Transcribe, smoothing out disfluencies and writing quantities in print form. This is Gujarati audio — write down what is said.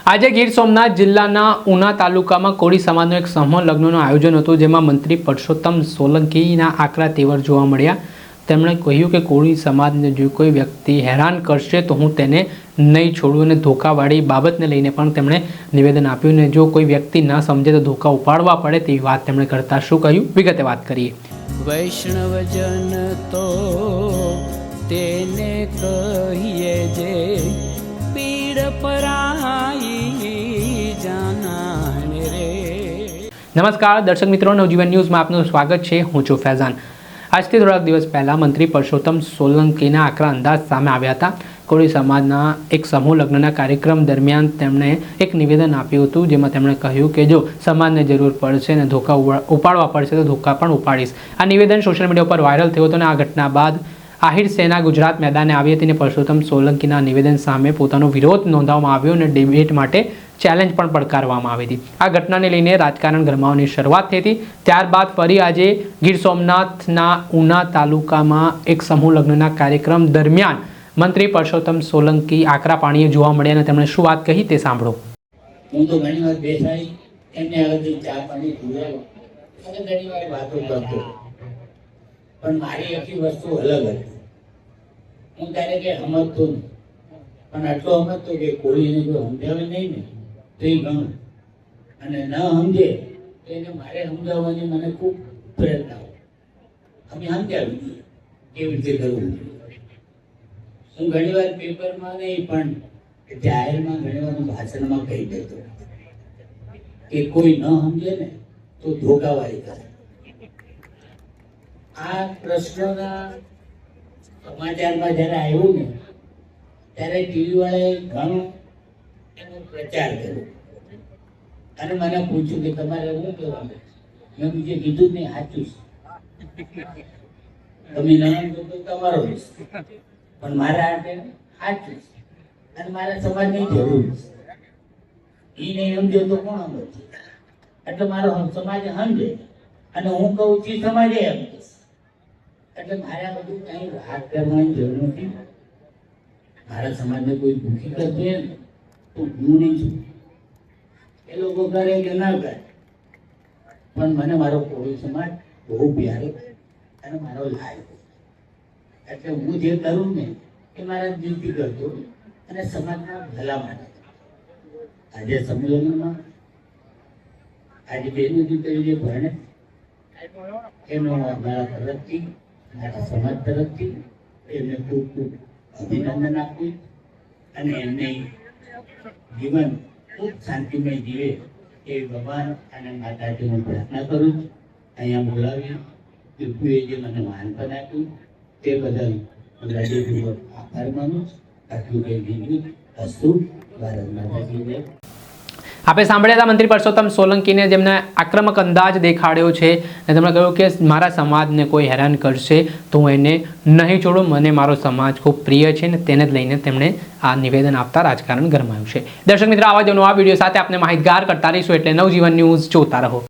આજે ગીર સોમનાથ જિલ્લાના ઉના તાલુકામાં કોળી સમાજનો એક સમૂહ લગ્નનું આયોજન હતું, જેમાં મંત્રી પરસોત્તમ સોલંકીના આકરા તેવર જોવા મળ્યા। તેમણે કહ્યું કે કોળી સમાજને જો કોઈ વ્યક્તિ હેરાન કરશે તો હું તેને નહીં છોડું, અને ધોકાવાળી બાબતને લઈને પણ તેમણે નિવેદન આપ્યું, અને જો કોઈ વ્યક્તિ ન સમજે તો ધોકા ઉપાડવા પડે તેવી વાત તેમણે કરતા શું કહ્યું, વિગતે વાત કરીએ। વૈષ્ણવજન તો તેને કહીએ જે પીડ પરાઈ જાનાને રે। નમસ્કાર દર્શક મિત્રો, નવજીવન ન્યૂઝમાં આપનું સ્વાગત છે। હું છું ફૈઝાન। આજથી થોડાક દિવસ પહેલાં મંત્રી પરસોત્તમ સોલંકીના આકરા અંદાજ સામે આવ્યા હતા। કોળી સમાજના એક સમૂહ લગ્નના કાર્યક્રમ દરમિયાન તેમણે એક નિવેદન આપ્યું હતું, જેમાં તેમણે કહ્યું કે જો સમાજને જરૂર પડશે અને ધોકા ઉપાડવા પડશે તો ધોકા પણ ઉપાડીશ। આ નિવેદન સોશિયલ મીડિયા પર વાયરલ થયું હતું, અને આ ઘટના બાદ આહિર સેના ગુજરાત મેદાને આવી હતી, અને પરસોત્તમ સોલંકીના નિવેદન સામે પોતાનો વિરોધ નોંધવામાં આવ્યો અને ડિબેટ માટે ચેલેન્જ પણ પડકારવામાં આવી હતી। આ ઘટનાને લઈને રાજકારણ ગરમાવાની શરૂઆત થઈ હતી। ત્યારબાદ ફરી આજે ગીર સોમનાથના ઉના તાલુકામાં એક સમૂહ લગ્નના કાર્યક્રમ દરમિયાન મંત્રી પરસોત્તમ સોલંકી આકરા પાણીએ જોવા મળ્યા, અને તેમણે શું વાત કહી તે સાંભળો। હું તો ઘણી વાર બેસાઈ એમને આગળથી ચા પાણી પીવડાવ્યો અને ઘણી વાર વાતો કરતો, પણ મારી આખી વસ્તુ અલગ હતી। હું ત્યારે કે સમજતો નહીં, પણ આટલો સમજતો કે કોળીને જો સમજાવે નહીં ને તો એ ઘણું, અને ન સમજે તો એને મારે સમજાવવાની મને ખૂબ પ્રયત્ન હોય। અમે સમજાવી દઈએ કેવી રીતે કરવું। હું ઘણી વાર પેપરમાં નહીં પણ જાહેરમાં ઘણી વાર ભાષણમાં કહી દેતો કે કોઈ ન સમજે ને તો ધોકાવાળી કરે। આ પ્રશ્નના સમાચારમાં જ્યારે આવ્યું ને ત્યારે ટીવી વાળાએ ઘણો એનો પ્રચાર કર્યો, અને મને પૂછ્યું કે તમારે શું કહેવાનું। મેં બીજે કીધું જ નહીં, સાચું છે, તમે નામ તો તમારો પણ મારા હાથે સાચું છે, અને મારા સમાજની જરૂર છે। એ નહીં સમજે તો કોણ સમજે? એટલે મારો સમાજ સમજે, અને હું કહું છું સમાજે સમજે, એટલે મારે આ બધું કઈ વાત કરવાની જરૂર નથી। મારા સમાજને કોઈ દુઃખી કરશે ને તો હું નહીં છું, એ લોકો કરે કે ના કરે, પણ મને મારો કોળી સમાજ બહુ પ્યારો અને મારો લાયક, એટલે હું જે કરું ને એ મારા દિલથી કરતો અને સમાજના ભલા માટે। આજે સંમેલનમાં આજે બેનજી તરીકે ભણે એનો મારા તરફથી, મારા સમાજ તરફથી એમને ખૂબ ખૂબ અભિનંદન આપું, અને એમને જીવન ખૂબ શાંતિમય જીવે એ ભગવાન અને માતાજીને પ્રાર્થના કરું છું। અહીંયા બોલાવી દીપુએ જે મને માનપણ આપ્યું તે બદલ હું હૃદયપૂર્વક આભાર માનું છું। આટલું કંઈ બીજું વસ્તુ ભારત માતાજી જય। આપણે સાંભળ્યા હતા મંત્રી પરસોત્તમ સોલંકીને, જેમને આક્રમક અંદાજ દેખાડ્યો છે, અને તેમણે કહ્યું કે મારા સમાજને કોઈ હેરાન કરશે તો હું એને નહીં છોડું, મને મારો સમાજ ખૂબ પ્રિય છે, અને તેને જ લઈને તેમણે આ નિવેદન આપતા રાજકારણ ગરમાયું છે। દર્શક મિત્રો, આવા જ નવા વિડીયો સાથે આપણે માહિતગાર કરતા રહીશું, એટલે નવજીવન ન્યૂઝ જોતા રહો।